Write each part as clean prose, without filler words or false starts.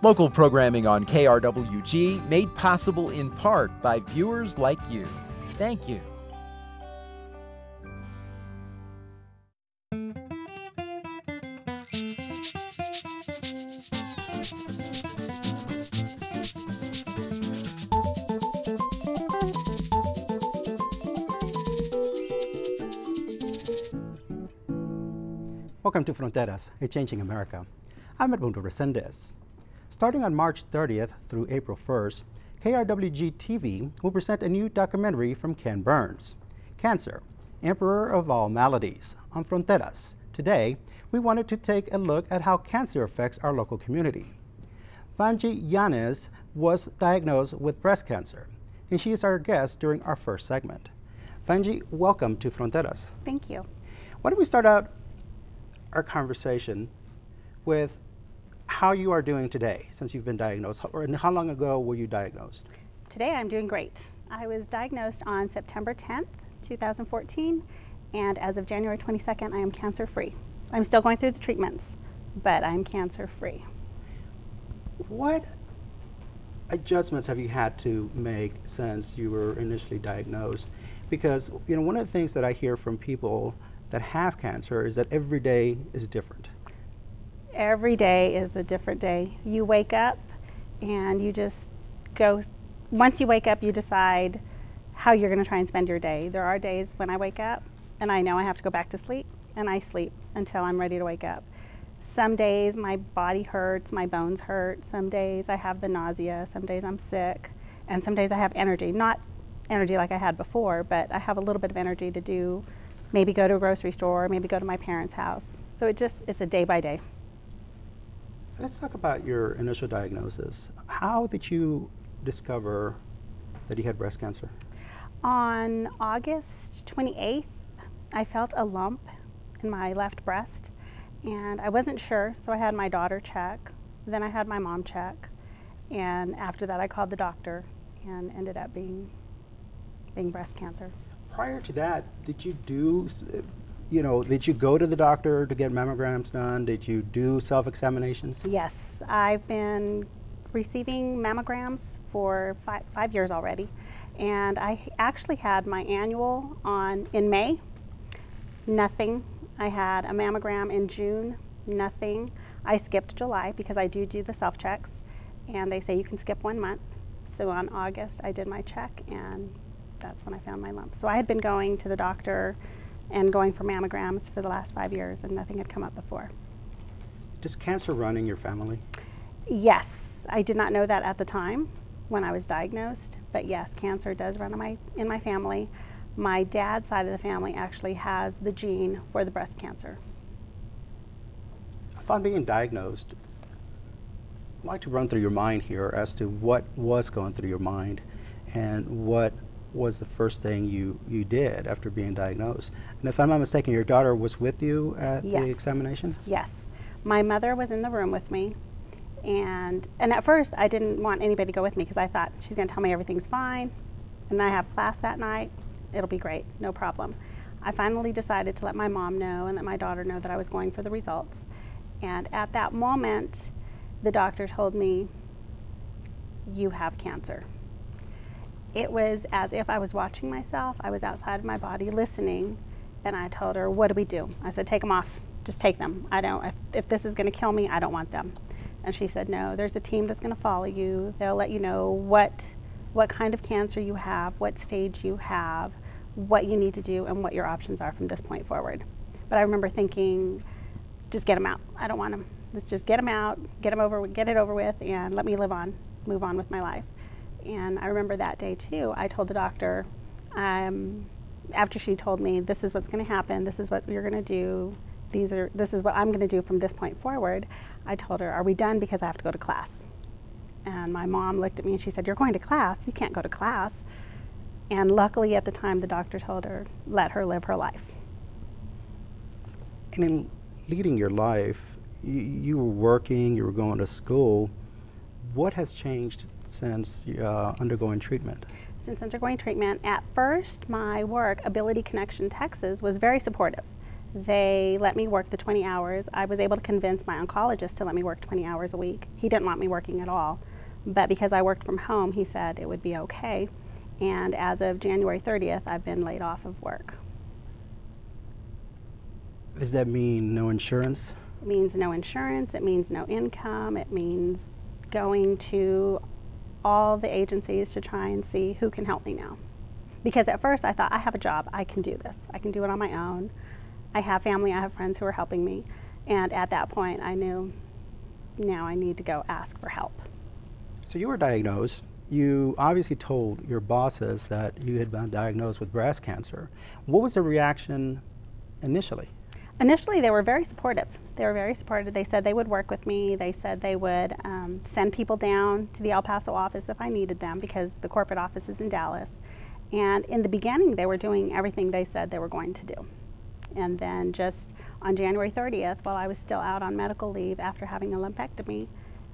Local programming on KRWG made possible in part by viewers like you. Thank you. Welcome to Fronteras, a Changing America. I'm Edmundo Resendez. Starting on March 30th through April 1st, KRWG-TV will present a new documentary from Ken Burns, Cancer, Emperor of All Maladies, on Fronteras. Today, we wanted to take a look at how cancer affects our local community. Vangie Yanez was diagnosed with breast cancer, and she is our guest during our first segment. Vangie, welcome to Fronteras. Thank you. Why don't we start out our conversation with how you are doing today since you've been diagnosed, and how long ago were you diagnosed? Today I'm doing great. I was diagnosed on September 10th, 2014, and as of January 22nd, I am cancer-free. I'm still going through the treatments, but I'm cancer-free. What adjustments have you had to make since you were initially diagnosed? Because, you know, one of the things that I hear from people that have cancer is that every day is different. Every day is a different day. You wake up and you just go, once you wake up, you decide how you're going to try and spend your day. There are days when I wake up and I know I have to go back to sleep, and I sleep until I'm ready to wake up. Some days my body hurts, my bones hurt. Some days I have the nausea. Some days I'm sick. And some days I have energy. Not energy like I had before, but I have a little bit of energy to do, maybe go to a grocery store, maybe go to my parents' house. So it's a day by day. Let's talk about your initial diagnosis. How did you discover that you had breast cancer? On August 28th, I felt a lump in my left breast, and I wasn't sure, so I had my daughter check, then I had my mom check, and after that I called the doctor and ended up being breast cancer. Prior to that, did you do, did you go to the doctor to get mammograms done? Did you do self-examinations? Yes, I've been receiving mammograms for five years already, and I actually had my annual in May, nothing. I had a mammogram in June, nothing. I skipped July because I do the self-checks, and they say you can skip 1 month. So on August, I did my check, and that's when I found my lump. So I had been going to the doctor and going for mammograms for the last 5 years, and nothing had come up before. Does cancer run in your family? Yes, I did not know that at the time when I was diagnosed, but yes, cancer does run in my family. My dad's side of the family actually has the gene for the breast cancer. Upon being diagnosed, I'd like to run through your mind here as to what was going through your mind and what was the first thing you did after being diagnosed. And if I'm not mistaken, your daughter was with you at the examination? Yes. My mother was in the room with me, and at first I didn't want anybody to go with me because I thought she's going to tell me everything's fine, and I have class that night. It'll be great, no problem. I finally decided to let my mom know and let my daughter know that I was going for the results. And at that moment, the doctor told me, you have cancer. It was as if I was watching myself. I was outside of my body listening, and I told her, what do we do? I said, take them off, just take them. If this is gonna kill me, I don't want them. And she said, no, there's a team that's gonna follow you. They'll let you know what kind of cancer you have, what stage you have, what you need to do, and what your options are from this point forward. But I remember thinking, just get them out. I don't want them. Let's just get them out, get it over with, and let me move on with my life. And I remember that day too, I told the doctor, after she told me, this is what's going to happen, this is what you're going to do, this is what I'm going to do from this point forward, I told her, are we done, because I have to go to class. And my mom looked at me and she said, you're going to class? You can't go to class. And luckily at the time, the doctor told her, let her live her life. And in leading your life, you were working, you were going to school. What has changed since undergoing treatment? Since undergoing treatment, at first my work, Ability Connection Texas, was very supportive. They let me work the 20 hours. I was able to convince my oncologist to let me work 20 hours a week. He didn't want me working at all, but because I worked from home, he said it would be okay. And as of January 30th, I've been laid off of work. Does that mean no insurance? It means no insurance, it means no income, it means going to all the agencies to try and see who can help me now. Because at first I thought, I have a job, I can do this. I can do it on my own. I have family, I have friends who are helping me. And at that point I knew, now I need to go ask for help. So you were diagnosed. You obviously told your bosses that you had been diagnosed with breast cancer. What was the reaction initially? Initially, they were very supportive. They were very supportive. They said they would work with me. They said they would send people down to the El Paso office if I needed them, because the corporate office is in Dallas. And in the beginning, they were doing everything they said they were going to do. And then just on January 30th, while I was still out on medical leave after having a lumpectomy,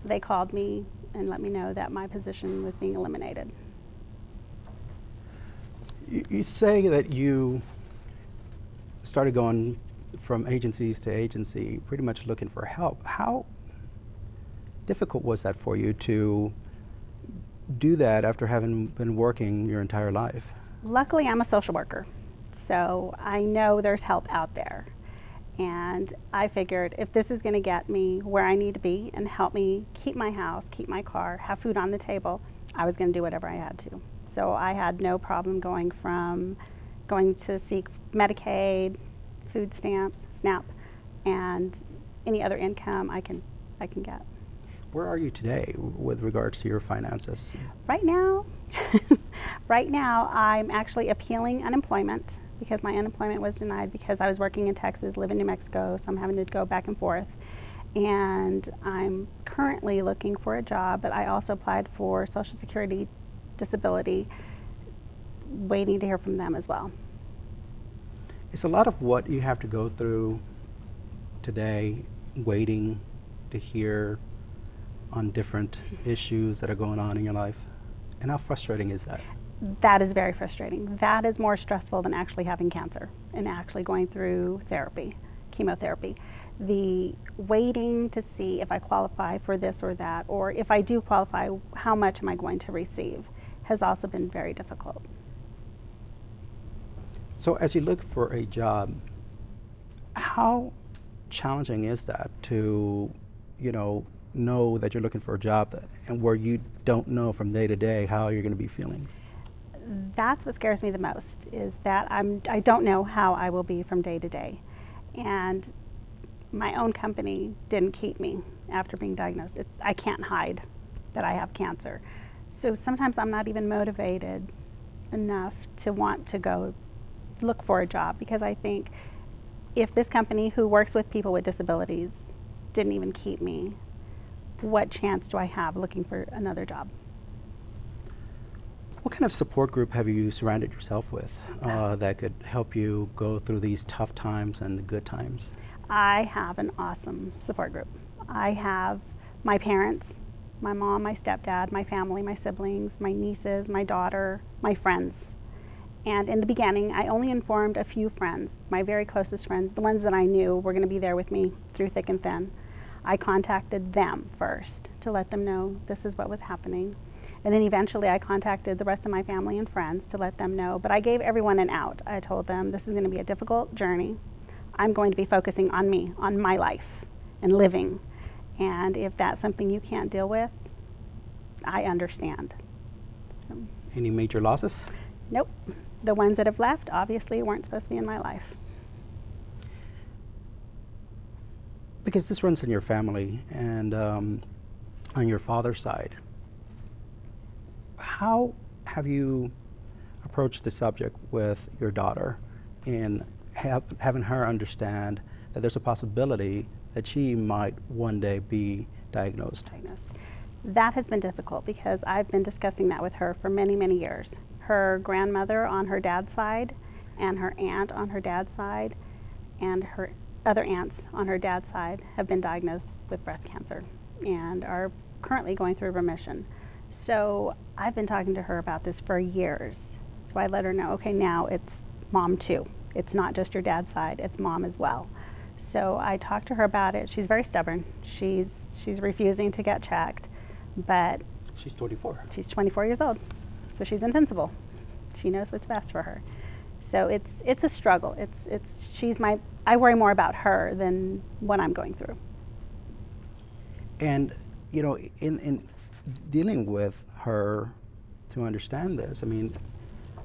they called me and let me know that my position was being eliminated. You say that you started going from agencies to agency, pretty much looking for help. How difficult was that for you to do that after having been working your entire life? Luckily, I'm a social worker, so I know there's help out there. And I figured if this is going to get me where I need to be and help me keep my house, keep my car, have food on the table, I was going to do whatever I had to. So I had no problem going to seek Medicaid, food stamps, SNAP, and any other income I can get. Where are you today with regards to your finances? Right now, I'm actually appealing unemployment, because my unemployment was denied because I was working in Texas, live in New Mexico, so I'm having to go back and forth. And I'm currently looking for a job, but I also applied for Social Security disability, waiting to hear from them as well. It's a lot of what you have to go through today, waiting to hear on different issues that are going on in your life. And how frustrating is that? That is very frustrating. That is more stressful than actually having cancer and actually going through therapy, chemotherapy. The waiting to see if I qualify for this or that, or if I do qualify, how much am I going to receive, has also been very difficult. So as you look for a job, how challenging is that to, know that you're looking for a job and where you don't know from day to day how you're going to be feeling? That's what scares me the most, is that I don't know how I will be from day to day. And my own company didn't keep me after being diagnosed. I can't hide that I have cancer. So sometimes I'm not even motivated enough to want to go look for a job, because I think if this company who works with people with disabilities didn't even keep me, what chance do I have looking for another job? What kind of support group have you surrounded yourself with that could help you go through these tough times and the good times? I have an awesome support group. I have my parents, my mom, my stepdad, my family, my siblings, my nieces, my daughter, my friends. And in the beginning, I only informed a few friends, my very closest friends, the ones that I knew were going to be there with me through thick and thin. I contacted them first to let them know this is what was happening. And then eventually I contacted the rest of my family and friends to let them know. But I gave everyone an out. I told them this is going to be a difficult journey. I'm going to be focusing on me, on my life and living. And if that's something you can't deal with, I understand. So. Any major losses? Nope. The ones that have left obviously weren't supposed to be in my life. Because this runs in your family and on your father's side, how have you approached the subject with your daughter in having her understand that there's a possibility that she might one day be diagnosed? That has been difficult, because I've been discussing that with her for many, many years. Her grandmother on her dad's side, and her aunt on her dad's side, and her other aunts on her dad's side have been diagnosed with breast cancer and are currently going through remission. So I've been talking to her about this for years. So I let her know, okay, now it's mom too. It's not just your dad's side, it's mom as well. So I talked to her about it. She's very stubborn. She's refusing to get checked, but She's 24. she's 24 years old, so she's invincible. She knows what's best for her. So it's a struggle. I worry more about her than what I'm going through. And, you know, in dealing with her to understand this, I mean,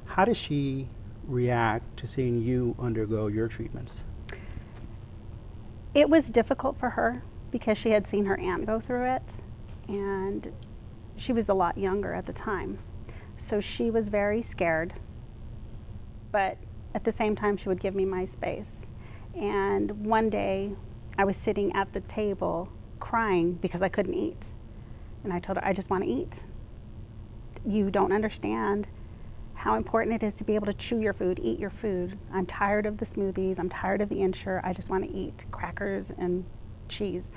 how does she react to seeing you undergo your treatments? It was difficult for her because she had seen her aunt go through it, and she was a lot younger at the time. So she was very scared, but at the same time she would give me my space. And one day I was sitting at the table crying because I couldn't eat. And I told her, I just want to eat. You don't understand how important it is to be able to chew your food, eat your food. I'm tired of the smoothies, I'm tired of the Ensure, I just want to eat crackers and cheese.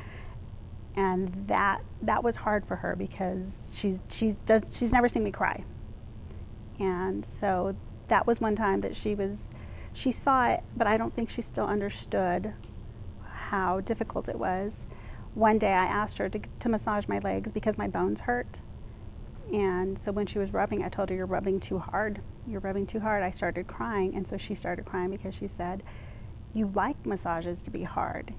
And that was hard for her because she's never seen me cry. And so that was one time that she saw it, but I don't think she still understood how difficult it was. One day I asked her to massage my legs because my bones hurt. And so when she was rubbing, I told her, you're rubbing too hard. You're rubbing too hard. I started crying, and so she started crying because she said, you like massages to be hard.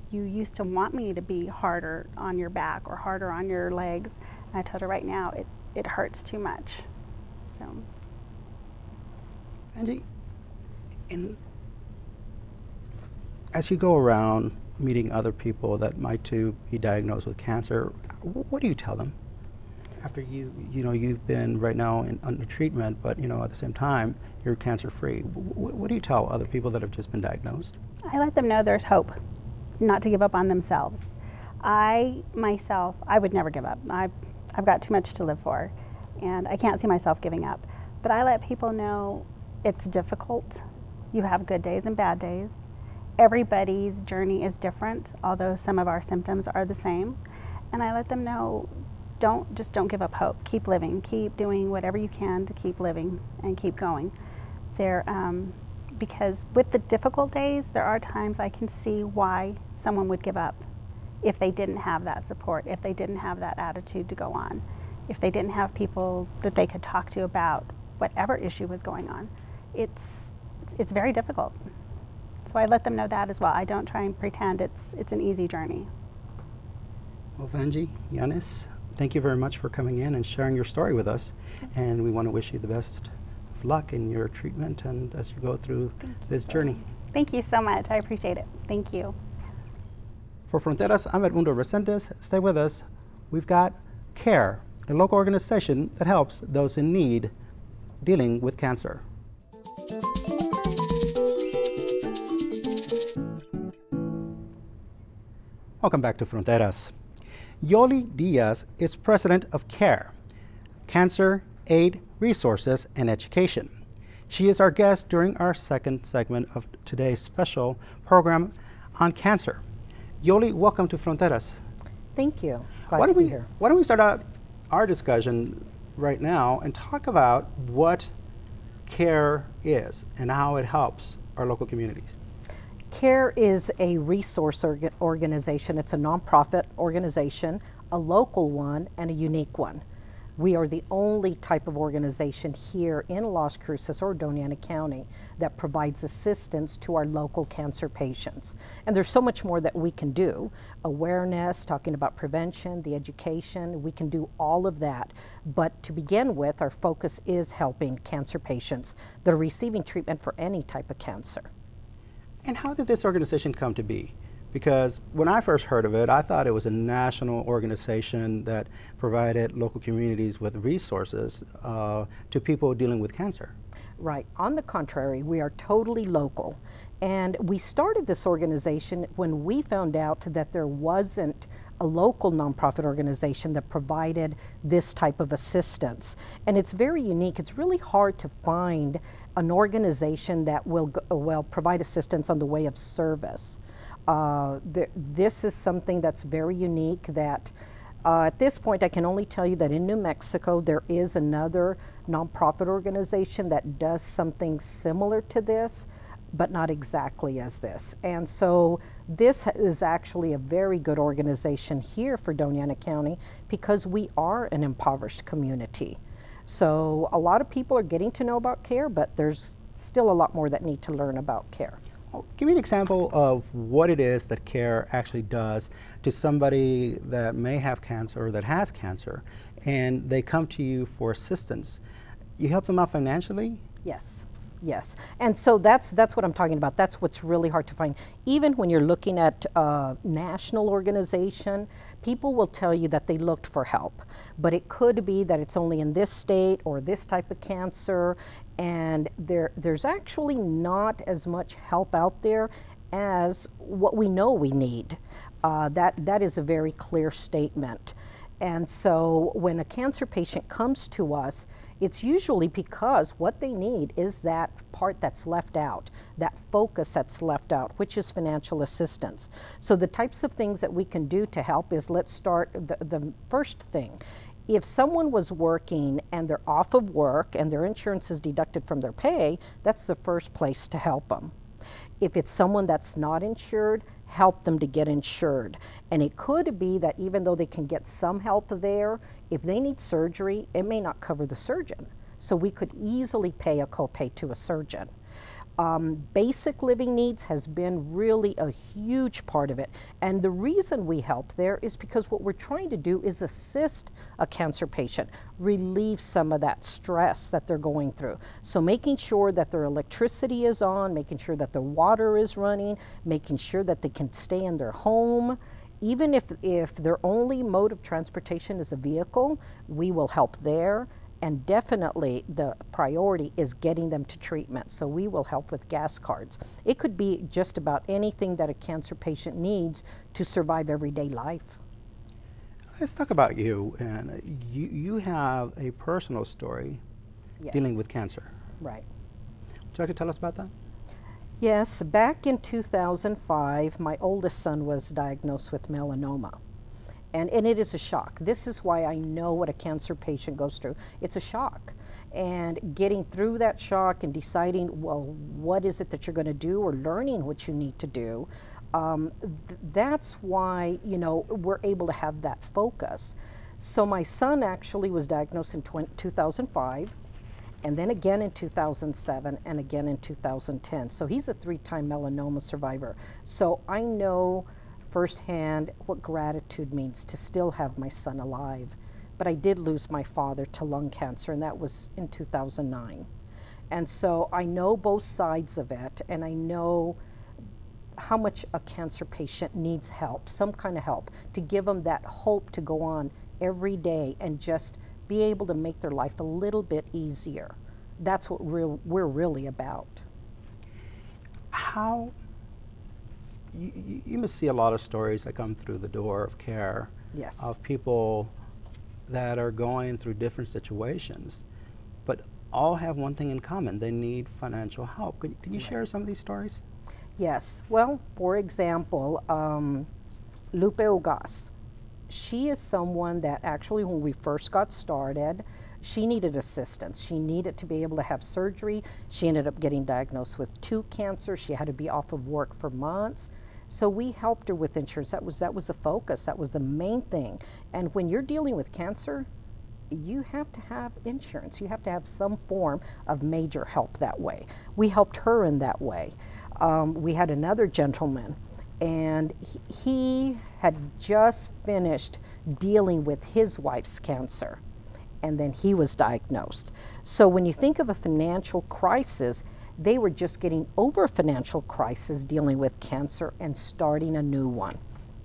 You used to want me to be harder on your back or harder on your legs. And I told her, right now, it hurts too much. So. Vangie, as you go around meeting other people that might too be diagnosed with cancer, what do you tell them? After you've been right now under treatment, but at the same time you're cancer free. What do you tell other people that have just been diagnosed? I let them know there's hope, not to give up on themselves. I would never give up. I've got too much to live for, and I can't see myself giving up. But I let people know it's difficult. You have good days and bad days. Everybody's journey is different, although some of our symptoms are the same. And I let them know, don't give up hope. Keep living. Keep doing whatever you can to keep living and keep going. Because with the difficult days, there are times I can see why someone would give up if they didn't have that support, if they didn't have that attitude to go on, if they didn't have people that they could talk to about whatever issue was going on. It's very difficult. So I let them know that as well. I don't try and pretend it's an easy journey. Well, Vangie Yanez, thank you very much for coming in and sharing your story with us. And we want to wish you the best of luck in your treatment and as you go through this journey. Thank you so much. I appreciate it. Thank you. For Fronteras, I'm Edmundo Resendez. Stay with us. We've got CARE, a local organization that helps those in need dealing with cancer. Welcome back to Fronteras. Yolanda Diaz is president of CARE, Cancer, Aid, Resources, and Education. She is our guest during our second segment of today's special program on cancer. Yoli, welcome to Fronteras. Thank you. Glad to be here. Why don't we start out our discussion right now and talk about what CARE is and how it helps our local communities. CARE is a resource organization. It's a nonprofit organization, a local one, and a unique one. We are the only type of organization here in Las Cruces or Doña Ana County that provides assistance to our local cancer patients. And there's so much more that we can do. Awareness, talking about prevention, the education, we can do all of that. But to begin with, our focus is helping cancer patients that are receiving treatment for any type of cancer. And how did this organization come to be? Because when I first heard of it, I thought it was a national organization that provided local communities with resources to people dealing with cancer. Right. On the contrary, we are totally local. And we started this organization when we found out that there wasn't a local nonprofit organization that provided this type of assistance. And it's very unique. It's really hard to find an organization that will provide assistance on the way of service. This is something that's very unique that at this point I can only tell you that in New Mexico there is another nonprofit organization that does something similar to this, but not exactly as this. And so this is actually a very good organization here for Doña Ana County because we are an impoverished community. So a lot of people are getting to know about CARE, but there's still a lot more that need to learn about CARE. Well, give me an example of what it is that CARE actually does to somebody that may have cancer or that has cancer, and they come to you for assistance. You help them out financially? Yes. Yes, and so that's what I'm talking about. That's what's really hard to find. Even when you're looking at a national organization, people will tell you that they looked for help, but it could be that it's only in this state or this type of cancer, and there's actually not as much help out there as what we know we need. That is a very clear statement. And so when a cancer patient comes to us, it's usually because what they need is that part that's left out, that focus that's left out, which is financial assistance. So the types of things that we can do to help is, let's start the first thing. If someone was working and they're off of work and their insurance is deducted from their pay, that's the first place to help them. If it's someone that's not insured, help them to get insured. And it could be that even though they can get some help there, if they need surgery, it may not cover the surgeon. So we could easily pay a copay to a surgeon. Basic living needs has been really a huge part of it. And the reason we help there is because what we're trying to do is assist a cancer patient, relieve some of that stress that they're going through. So making sure that their electricity is on, making sure that their water is running, making sure that they can stay in their home. Even if their only mode of transportation is a vehicle, we will help there. And definitely the priority is getting them to treatment. So we will help with gas cards. It could be just about anything that a cancer patient needs to survive everyday life. Let's talk about you. And you have a personal story dealing with cancer. Right. Would you like to tell us about that? Yes, back in 2005, my oldest son was diagnosed with melanoma. And it is a shock. This is why I know what a cancer patient goes through. It's a shock. And getting through that shock and deciding, well, what is it that you're going to do, or learning what you need to do, that's why, you know, we're able to have that focus. So my son actually was diagnosed in 2005, and then again in 2007, and again in 2010. So he's a 3-time melanoma survivor. So I know firsthand what gratitude means to still have my son alive. But I did lose my father to lung cancer, and that was in 2009. And so I know both sides of it, and I know how much a cancer patient needs help, some kind of help, to give them that hope to go on every day and just be able to make their life a little bit easier. That's what we're really about. How You must see a lot of stories that come through the door of CARE. Yes. Of people that are going through different situations, but all have one thing in common: they need financial help. Can you share some of these stories? Yes. Well, for example, Lupe Ugas. She is someone that actually, when we first got started, she needed assistance. She needed to be able to have surgery. She ended up getting diagnosed with 2 cancers. She had to be off of work for months. So we helped her with insurance. That was the focus. That was the main thing. And when you're dealing with cancer, you have to have insurance. You have to have some form of major help that way. We helped her in that way. We had another gentleman, and he had just finished dealing with his wife's cancer, and then he was diagnosed. So when you think of a financial crisis, they were just getting over a financial crisis, dealing with cancer, and starting a new one.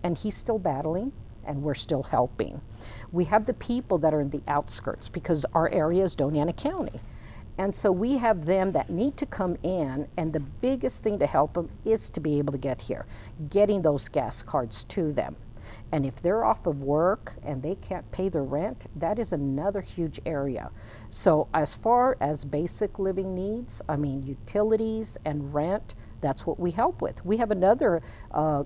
And he's still battling, and we're still helping. We have the people that are in the outskirts, because our area is Doña Ana County. And so we have them that need to come in, and the biggest thing to help them is to be able to get here, getting those gas cards to them. And if they're off of work and they can't pay their rent, that is another huge area. So as far as basic living needs, I mean, utilities and rent, that's what we help with. We have another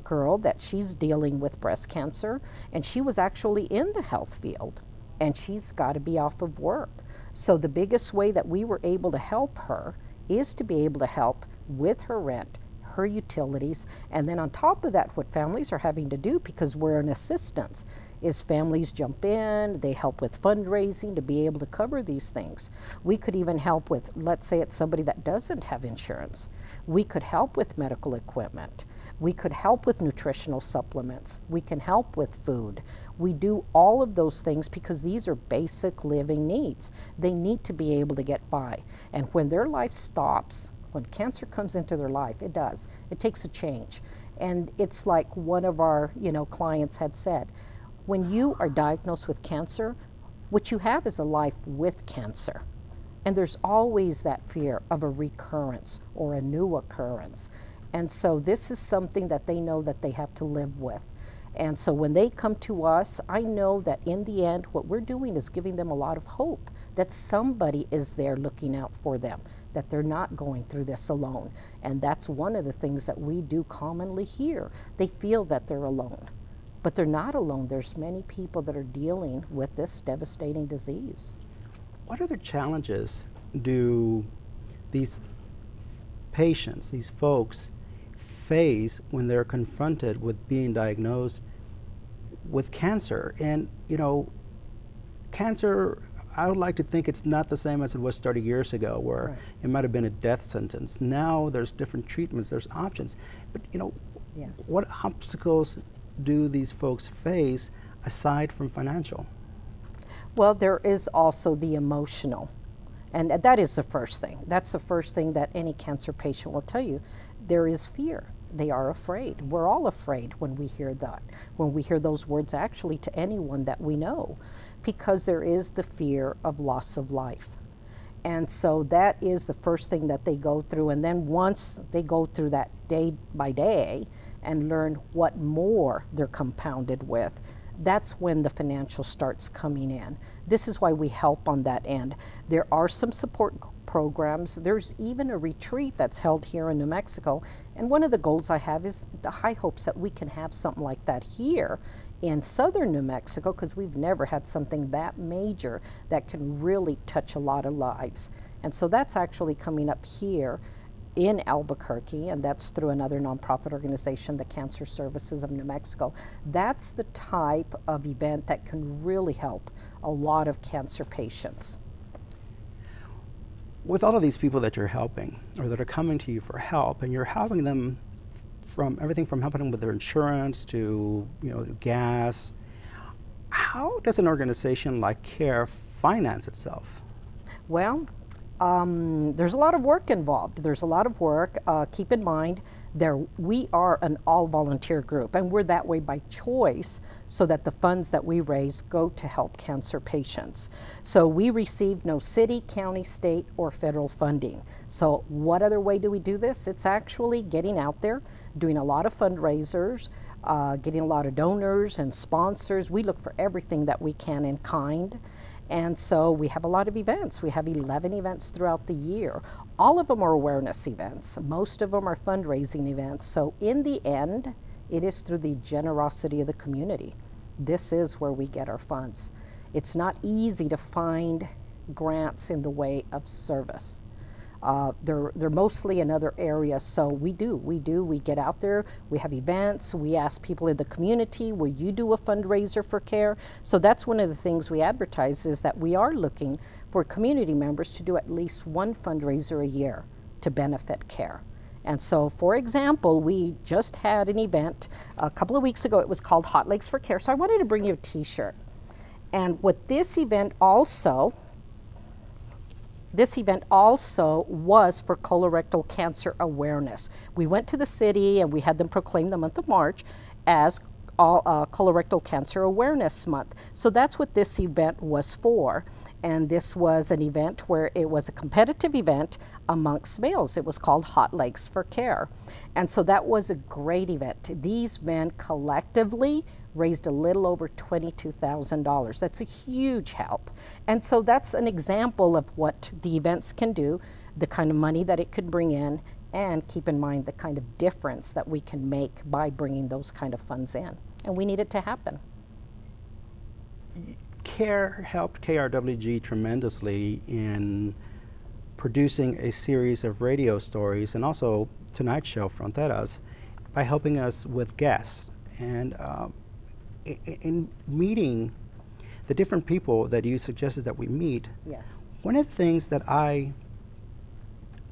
girl that she's dealing with breast cancer, and she was actually in the health field, and she's got to be off of work. So the biggest way that we were able to help her is to be able to help with her rent, her utilities, and then on top of that, what families are having to do, because we're an assistance, is families jump in, they help with fundraising to be able to cover these things. We could even help with, let's say it's somebody that doesn't have insurance. We could help with medical equipment. We could help with nutritional supplements. We can help with food. We do all of those things because these are basic living needs. They need to be able to get by. And when their life stops, when cancer comes into their life, it does. It takes a change. And it's like one of our, clients had said, when you are diagnosed with cancer, what you have is a life with cancer. And there's always that fear of a recurrence or a new occurrence. And so this is something that they know that they have to live with. And so when they come to us, I know that in the end, what we're doing is giving them a lot of hope that somebody is there looking out for them, that they're not going through this alone. And that's one of the things that we do commonly here. They feel that they're alone, but they're not alone. There's many people that are dealing with this devastating disease. What other challenges do these patients, these folks, face when they're confronted with being diagnosed with cancer? And, cancer, I would like to think it's not the same as it was 30 years ago, where Right. it might have been a death sentence. Now there's different treatments, there's options. But, Yes. what obstacles do these folks face aside from financial? Well, there is also the emotional. And that is the first thing. That's the first thing that any cancer patient will tell you. There is fear. They are afraid. We're all afraid when we hear that, when we hear those words actually to anyone that we know, because there is the fear of loss of life. And so that is the first thing that they go through. And then once they go through that day by day and learn what more they're compounded with, that's when the financial starts coming in. This is why we help on that end. There are some support programs. There's even a retreat that's held here in New Mexico. And one of the goals I have is the high hopes that we can have something like that here in southern New Mexico, because we've never had something that major that can really touch a lot of lives. And so that's actually coming up here in Albuquerque, and that's through another nonprofit organization, the Cancer Services of New Mexico. That's the type of event that can really help a lot of cancer patients. With all of these people that you're helping, or that are coming to you for help, and you're helping them from everything from helping them with their insurance to gas, how does an organization like CARE finance itself? Well, there's a lot of work involved. There's a lot of work. Keep in mind, we are an all-volunteer group, and we're that way by choice, so that the funds that we raise go to help cancer patients. So we receive no city, county, state, or federal funding. So what other way do we do this? It's actually getting out there, doing a lot of fundraisers, getting a lot of donors and sponsors. We look for everything that we can in kind. And so we have a lot of events. We have 11 events throughout the year. All of them are awareness events. Most of them are fundraising events. So in the end, it is through the generosity of the community. This is where we get our funds. It's not easy to find grants in the way of service. They're mostly in other areas, so we get out there, we have events, we ask people in the community, will you do a fundraiser for CARE? So that's one of the things we advertise, is that we are looking for community members to do at least one fundraiser a year to benefit CARE. And so, for example, we just had an event a couple of weeks ago. It was called Hot Legs for CARE, so I wanted to bring you a t-shirt. And what this event also was for colorectal cancer awareness. We went to the city and we had them proclaim the month of March as Colorectal Cancer Awareness Month. So that's what this event was for. And this was an event where it was a competitive event amongst males. It was called Hot Legs for CARE. And so that was a great event. These men collectively raised a little over $22,000. That's a huge help. And so that's an example of what the events can do, the kind of money that it could bring in, and keep in mind the kind of difference that we can make by bringing those kind of funds in. And we need it to happen. CARE helped KRWG tremendously in producing a series of radio stories and also tonight's show, Fronteras, by helping us with guests. And in meeting the different people that you suggested that we meet, Yes. one of the things that I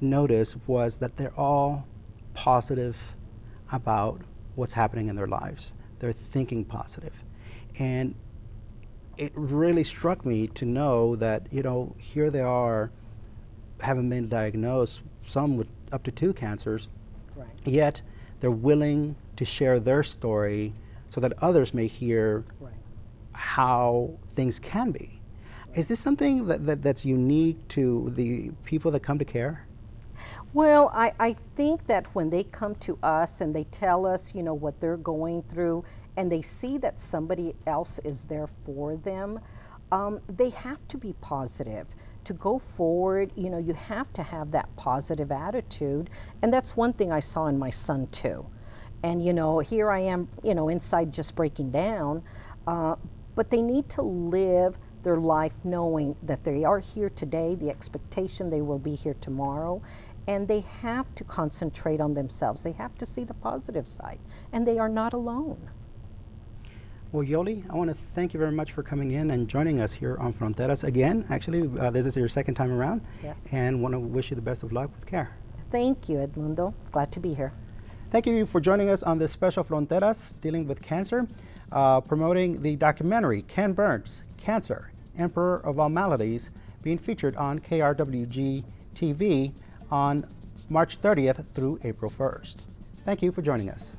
noticed was that they're all positive about what's happening in their lives. They're thinking positive. And it really struck me to know that, you know, here they are, having been diagnosed, some with up to 2 cancers, Right. yet they're willing to share their story so that others may hear Right. how things can be. Is this something that's unique to the people that come to CARE? Well, I think that when they come to us and they tell us, you know, what they're going through, and they see that somebody else is there for them, they have to be positive. To go forward, you know, you have to have that positive attitude. And that's one thing I saw in my son too. And, you know, here I am, you know, inside just breaking down. But they need to live their life knowing that they are here today, the expectation they will be here tomorrow, and they have to concentrate on themselves. They have to see the positive side, and they are not alone. Well, Yoli, I want to thank you very much for coming in and joining us here on Fronteras again. Actually, this is your second time around. Yes. And want to wish you the best of luck with CARE. Thank you, Edmundo. Glad to be here. Thank you for joining us on this special Fronteras dealing with cancer, promoting the documentary Ken Burns, Cancer, Emperor of All Maladies, being featured on KRWG TV on March 30th through April 1st. Thank you for joining us.